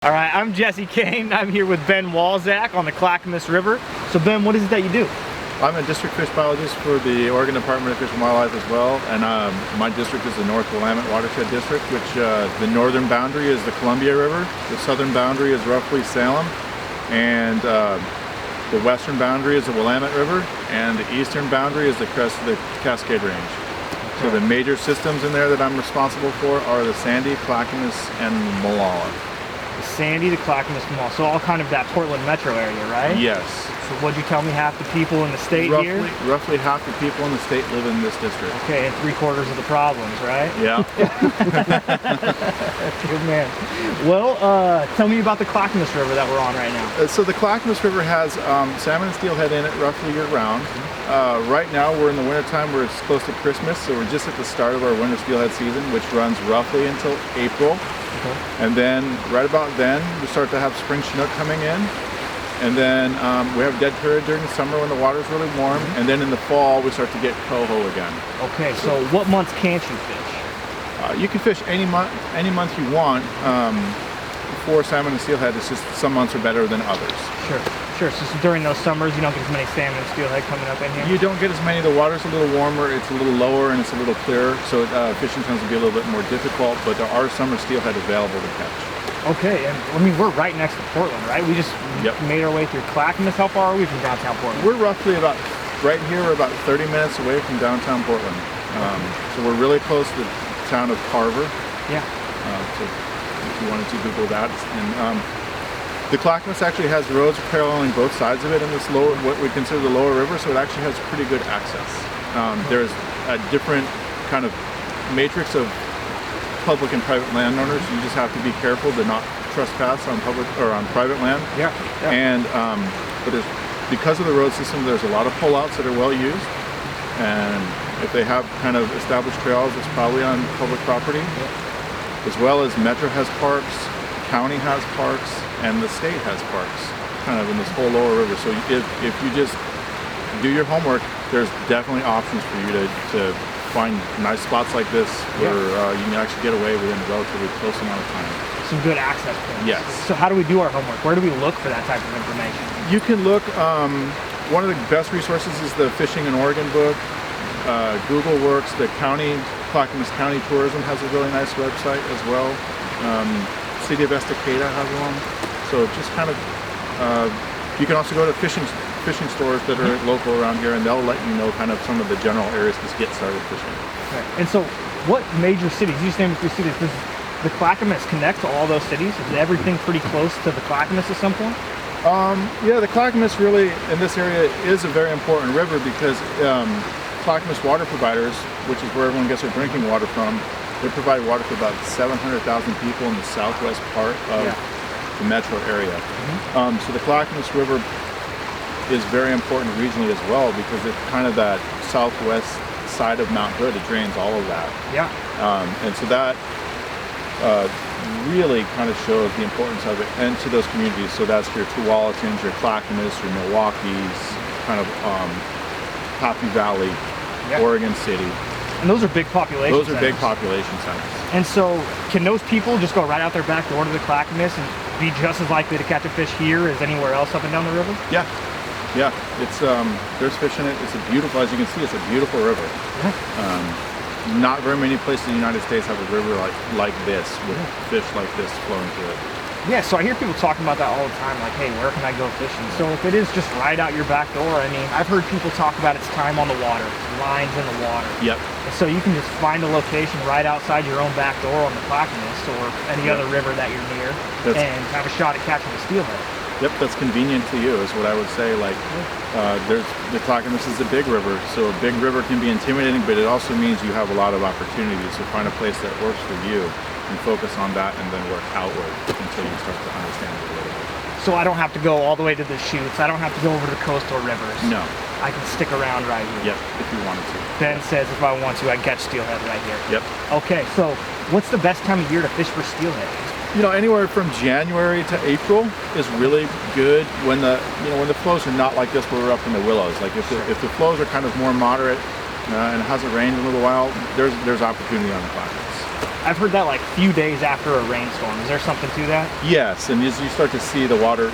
All right, I'm Jesse Kane. I'm here with Ben Walczak on the Clackamas River. So Ben, what is it that you do? I'm a district fish biologist for the Oregon Department of Fish and Wildlife as well, and my district is the North Willamette Watershed District, which the northern boundary is the Columbia River, the southern boundary is roughly Salem, and the western boundary is the Willamette River, and the eastern boundary is the crest of the Cascade Range. So the major systems in there that I'm responsible for are the Sandy, Clackamas, and Molalla. The Sandy, the Clackamas, Mall. So all kind of that Portland metro area, right? Yes. So what'd you tell me, half the people in the state here? Roughly half the people in the state live in this district. Okay, and 3/4 of the problems, right? Yeah. Good man. Well, tell me about the Clackamas River that we're on right now. So the Clackamas River has salmon and steelhead in it roughly year-round. Right now we're in the wintertime where it's close to Christmas, so we're just at the start of our winter steelhead season, which runs roughly until April. Okay. And then right about then we start to have spring chinook coming in, and then we have dead period during the summer when the water's really warm, and then in the fall we start to get coho again. Okay, so what months can't you fish? You can fish any month you want. For salmon and steelhead, it's just some months are better than others. Sure. So during those summers, you don't get as many salmon and steelhead coming up in here? You don't get as many. The water's a little warmer, it's a little lower, and it's a little clearer, so fishing tends to be a little bit more difficult, but there are summer steelhead available to catch. Okay, and I mean, we're right next to Portland, right? We just made our way through Clackamas. How far are we from downtown Portland? We're roughly right here, we're about 30 minutes away from downtown Portland. So we're really close to the town of Carver. Yeah. So if you wanted to Google that. And the Clackamas actually has roads paralleling both sides of it in this lower, what we consider the lower river, so it actually has pretty good access. There's a different kind of matrix of public and private landowners. You just have to be careful to not trespass on public or on private land. Yeah. And but because of the road system, there's a lot of pullouts that are well used, and if they have kind of established trails, it's probably on public property. As well as Metro has parks, county has parks, and the state has parks, kind of in this whole lower river. So if you just do your homework, there's definitely options for you to find nice spots like this where you can actually get away within a relatively close amount of time. Some good access points. Yes. So how do we do our homework? Where do we look for that type of information? You can look, one of the best resources is the Fishing in Oregon book. Google works. The Clackamas County Tourism has a really nice website as well. City of Estacada has one. So just kind of, you can also go to fishing stores that are local around here, and they'll let you know kind of some of the general areas to get started fishing. Okay. And so what major cities, you just named a few cities, does the Clackamas connect to all those cities? Is everything pretty close to the Clackamas at some point? Yeah, the Clackamas really in this area is a very important river because Clackamas water providers, which is where everyone gets their drinking water from, they provide water for about 700,000 people in the southwest part of the metro area. So the Clackamas River is very important regionally as well because it's kind of that southwest side of Mount Hood. It drains all of that. Yeah. And so that really kind of shows the importance of it and to those communities. So that's your Tuwallatons, your Clackamas, your Milwaukees, kind of Happy Valley, Oregon City. And those are big population centers. Those are big population centers. And so can those people just go right out their back door to the Clackamas and be just as likely to catch a fish here as anywhere else up and down the river? Yeah. It's there's fish in it. It's a beautiful, as you can see, it's a beautiful river. Not very many places in the United States have a river like this with fish like this flowing through it. Yeah, so I hear people talking about that all the time, like, hey, where can I go fishing? So if it is just right out your back door, I mean, I've heard people talk about it's time on the water, lines in the water. Yep. And so you can just find a location right outside your own back door on the Clackamas or any other river that you're near and have a shot at catching a steelhead. Yep, that's convenient to you is what I would say. Like, the Clackamas is a big river, so a big river can be intimidating, but it also means you have a lot of opportunities. So find a place that works for you and focus on that and then work outward until you start to understand it a little bit. So I don't have to go all the way to the chutes. I don't have to go over to the coastal rivers. No. I can stick around right here. Yep, if you wanted to. Ben says if I want to, I can catch steelhead right here. Yep. Okay, so what's the best time of year to fish for steelhead? You know, anywhere from January to April is really good when the flows are not like this where we're up in the willows. Like if the flows are kind of more moderate and it hasn't rained in a little while, there's opportunity on the Clackamas. I've heard that like few days after a rainstorm. Is there something to that? Yes, and as you start to see the water,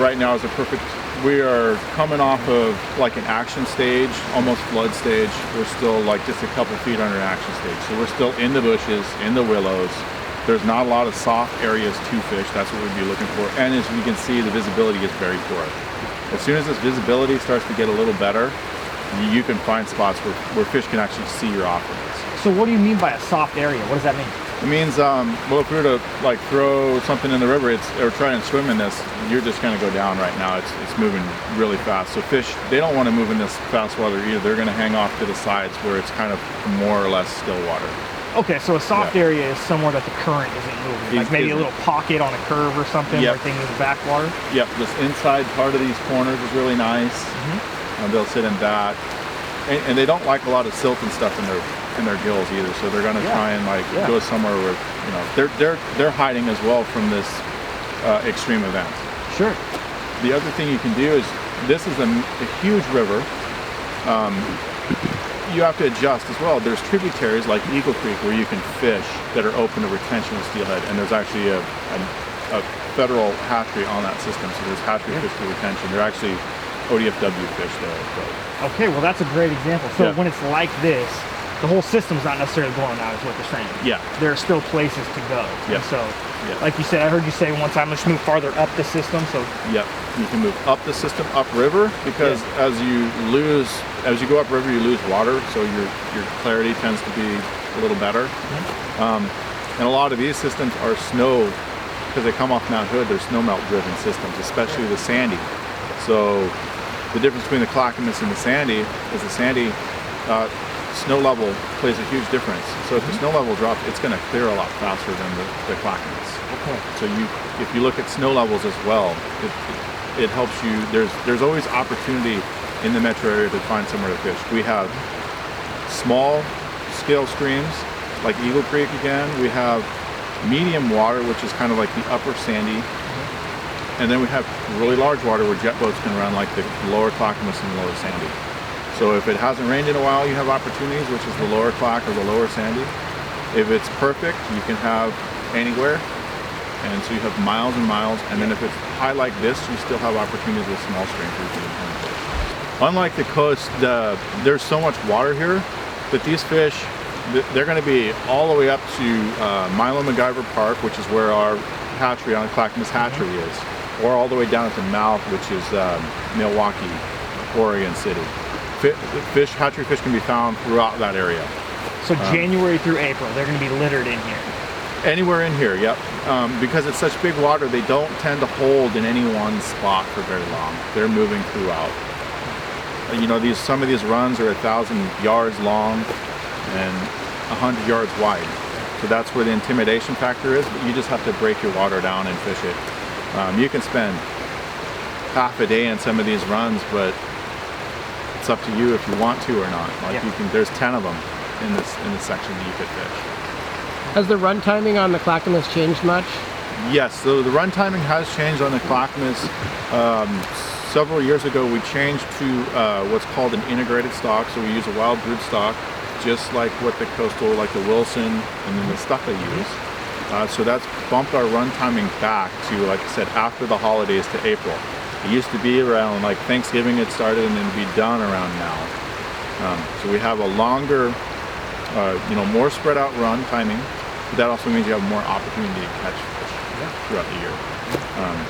right now is a perfect, we are coming off of like an action stage, almost flood stage. We're still like just a couple feet under action stage. So we're still in the bushes, in the willows. There's not a lot of soft areas to fish. That's what we'd be looking for. And as you can see, the visibility is very poor. As soon as this visibility starts to get a little better, you can find spots where fish can actually see your offerings. So what do you mean by a soft area? What does that mean? It means, well, if we were to like throw something in the river, or try and swim in this, you're just going to go down right now. It's moving really fast. So fish, they don't want to move in this fast water either. They're going to hang off to the sides where it's kind of more or less still water. Okay, so a soft area is somewhere that the current isn't moving, like maybe a little pocket on a curve or something where things move back water? Yep, this inside part of these corners is really nice. They'll sit in that. And they don't like a lot of silt and stuff in their gills either, so they're going to try and like go somewhere where they're hiding as well from this extreme event. Sure. The other thing you can do is, this is a huge river. You have to adjust as well. There's tributaries like Eagle Creek where you can fish that are open to retention with steelhead, and there's actually a federal hatchery on that system, so there's hatchery fish for retention. They're actually ODFW fish there. Okay, well that's a great example. So when it's like this, the whole system's not necessarily blown out, is what they're saying. Yeah. There are still places to go. Yeah. And so, like you said, I heard you say one time, let's move farther up the system. So. Yep. You can move up the system, upriver, because as you go upriver, you lose water, so your clarity tends to be a little better. And a lot of these systems are snow, because they come off Mount Hood. They're snowmelt driven systems, especially the Sandy. So the difference between the Clackamas and the Sandy is the Sandy snow level plays a huge difference. So if the snow level drops, it's going to clear a lot faster than the Clackamas. Okay. So if you look at snow levels as well, it helps you. There's always opportunity in the metro area to find somewhere to fish. We have small scale streams like Eagle Creek again. We have medium water, which is kind of like the upper Sandy. And then we have really large water where jet boats can run, like the lower Clackamas and the lower Sandy. So if it hasn't rained in a while, you have opportunities, which is the lower Clack or the lower Sandy. If it's perfect, you can have anywhere. And so you have miles and miles. And then if it's high like this, you still have opportunities with small streams. Unlike the coast, there's so much water here that these fish, they're going to be all the way up to Milo MacGyver Park, which is where our hatchery on Clackamas Hatchery is, or all the way down at the mouth, which is Milwaukee, Oregon City. Hatchery fish can be found throughout that area. So January through April, they're going to be littered in here? Anywhere in here, yep. Because it's such big water, they don't tend to hold in any one spot for very long. They're moving throughout. Some of these runs are 1,000 yards long and 100 yards wide. So that's where the intimidation factor is, but you just have to break your water down and fish it. You can spend half a day in some of these runs, but it's up to you if you want to or not. There's 10 of them in this section that you could fish. Has the run timing on the Clackamas changed much? Yes, so the run timing has changed on the Clackamas. Several years ago, we changed to what's called an integrated stock. So we use a wild brood stock, just like what the coastal, like the Wilson, and then the stuff they use. So that's bumped our run timing back to, like I said, after the holidays to April. It used to be around like Thanksgiving it started and then be done around now. So we have a longer, more spread out run timing, but that also means you have more opportunity to catch fish throughout the year.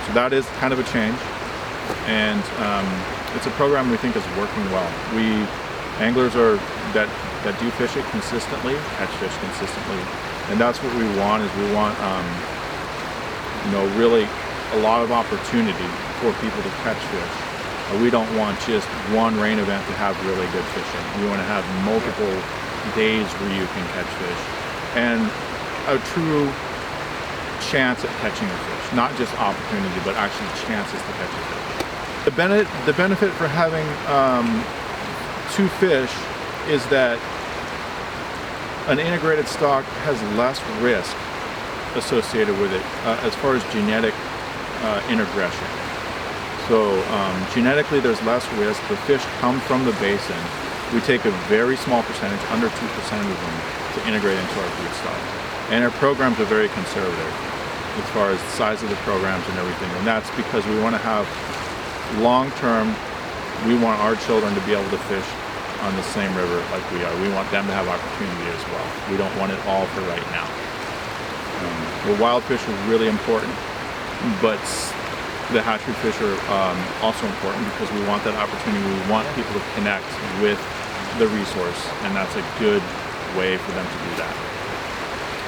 So that is kind of a change, and it's a program we think is working well. Anglers that do fish it consistently, catch fish consistently, and that's what we want. We want really a lot of opportunity for people to catch fish. We don't want just one rain event to have really good fishing. We want to have multiple days where you can catch fish and a true chance at catching a fish, not just opportunity, but actually chances to catch a fish. The benefit for having two fish is that an integrated stock has less risk associated with it as far as genetic integration. So genetically there's less risk. The fish come from the basin. We take a very small percentage, under 2% of them, to integrate into our brood stock. And our programs are very conservative as far as the size of the programs and everything. And that's because we want to have long-term, we want our children to be able to fish on the same river like we are. We want them to have opportunity as well. We don't want it all for right now. The wild fish are really important, but the hatchery fish are also important because we want that opportunity. We want people to connect with the resource, and that's a good way for them to do that.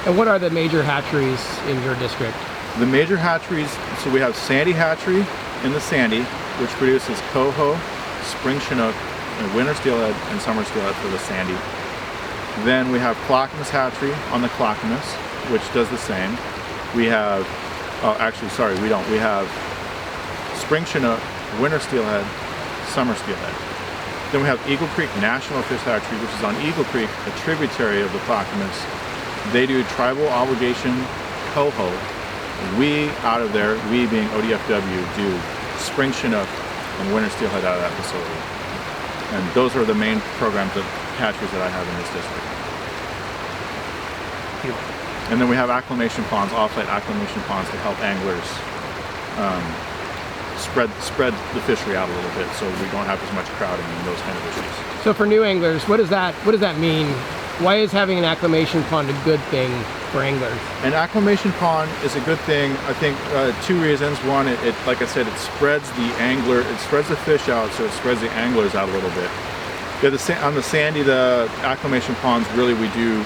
And what are the major hatcheries in your district? The major hatcheries, so we have Sandy Hatchery in the Sandy, which produces coho, spring chinook, and winter steelhead and summer steelhead for the Sandy. Then we have Clackamas Hatchery on the Clackamas, which does the same. We have, we have spring chinook, winter steelhead, summer steelhead. Then we have Eagle Creek National Fish Hatchery, which is on Eagle Creek, a tributary of the Clackamas. They do tribal obligation coho. We out of there, we being ODFW, do spring chinook and winter steelhead out of that facility. And those are the main programs of hatcheries that I have in this district. And then we have acclimation ponds, off-site acclimation ponds to help anglers spread the fishery out a little bit so we don't have as much crowding and those kind of issues. So for new anglers, what does that mean? Why is having an acclimation pond a good thing for anglers? An acclimation pond is a good thing, I think, 2 reasons. One, it like I said, it spreads the fish out, so it spreads the anglers out a little bit. Yeah, on the Sandy, the acclimation ponds, really we do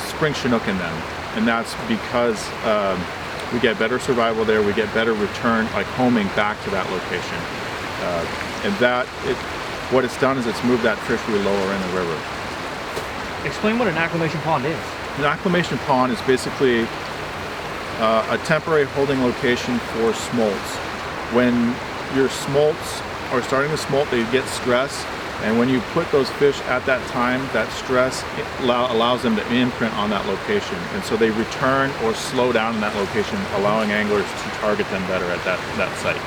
spring chinook in them, and that's because we get better survival there, we get better return, like homing back to that location. What it's done is it's moved that fishery lower in the river. Explain what an acclimation pond is. An acclimation pond is basically a temporary holding location for smolts. When your smolts are starting to smolt, they get stress, and when you put those fish at that time, that stress allows them to imprint on that location, and so they return or slow down in that location, allowing anglers to target them better at that site.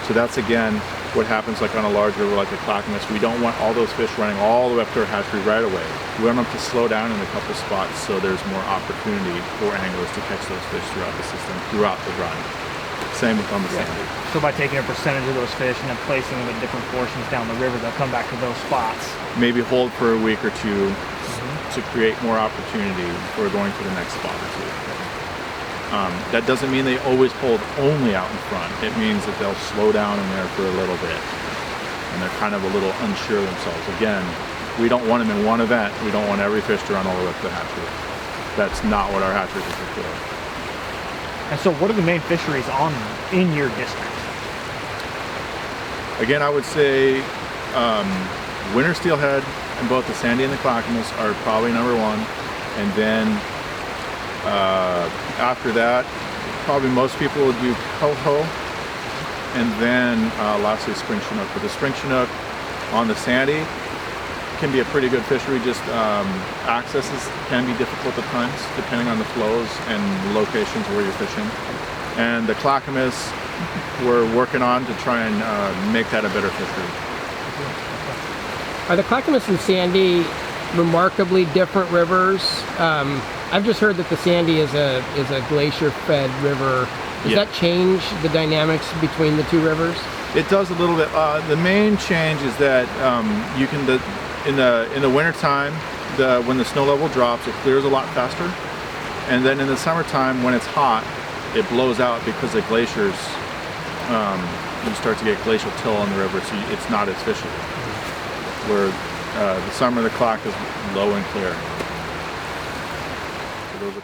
So that's again what happens like on a large river like the Clackamas. We don't want all those fish running all the way up to our hatchery right away. We want them to slow down in a couple spots so there's more opportunity for anglers to catch those fish throughout the system, throughout the run. Same with on the Sandy. So by taking a percentage of those fish and then placing them at different portions down the river, they'll come back to those spots. Maybe hold for a week or two to create more opportunity for going to the next spot or two. That doesn't mean they always hold only out in front. It means that they'll slow down in there for a little bit, and they're kind of a little unsure themselves. Again, we don't want them in one event. We don't want every fish to run all the way up to the hatchery. That's not what our hatcheries are for. And so what are the main fisheries in your district? Again, I would say winter steelhead in both the Sandy and the Clackamas are probably number one, and then after that, probably most people would do coho, and then lastly spring chinook. But the spring chinook on the Sandy can be a pretty good fishery. Just accesses can be difficult at times, depending on the flows and locations where you're fishing. And the Clackamas, we're working on to try and make that a better fishery. Are the Clackamas and Sandy remarkably different rivers? I've just heard that the Sandy is a glacier-fed river. Does that change the dynamics between the two rivers? It does a little bit. The main change is that you can in the wintertime, when the snow level drops, it clears a lot faster, and then in the summertime when it's hot, it blows out because the glaciers. You start to get glacial till on the river, so it's not as fishy. Where the summer the clock is low and clear. So those are